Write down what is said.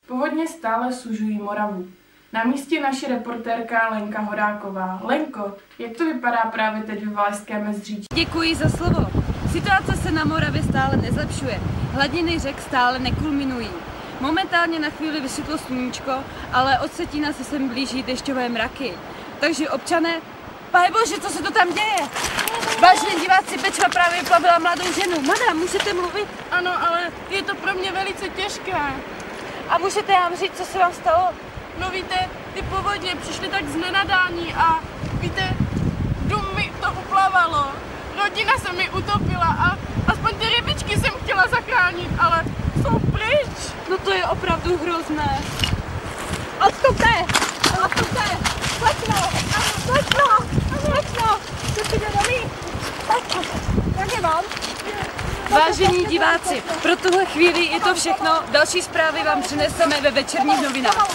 Povodně stále sužují Moravu. Na místě naše reportérka Lenka Horáková. Lenko, jak to vypadá právě teď v Valašském Meziříčí? Děkuji za slovo. Situace se na Moravě stále nezlepšuje. Hladiny řek stále nekulminují. Momentálně na chvíli vysvětlo sluníčko, ale od Setína se sem blíží dešťové mraky. Takže občané, Pájbože, co se to tam děje? Vážení diváci, Bečva právě plavila mladou ženu. Madam, můžete mluvit? Ano, ale je to pro mě velice těžké. A můžete nám říct, co se vám stalo? No víte, ty povodně přišly tak z nenadání a víte, dům mi to uplavalo. Rodina se mi utopila a aspoň ty rybičky jsem chtěla zachránit, ale jsou pryč. No to je opravdu hrozné. Odstupte! Odstupte! Slečno! Slečno! Slečno! Jste vědomí? Jak je vám? Vážení diváci, pro tuhle chvíli je to všechno. Další zprávy vám přineseme ve večerních novinách.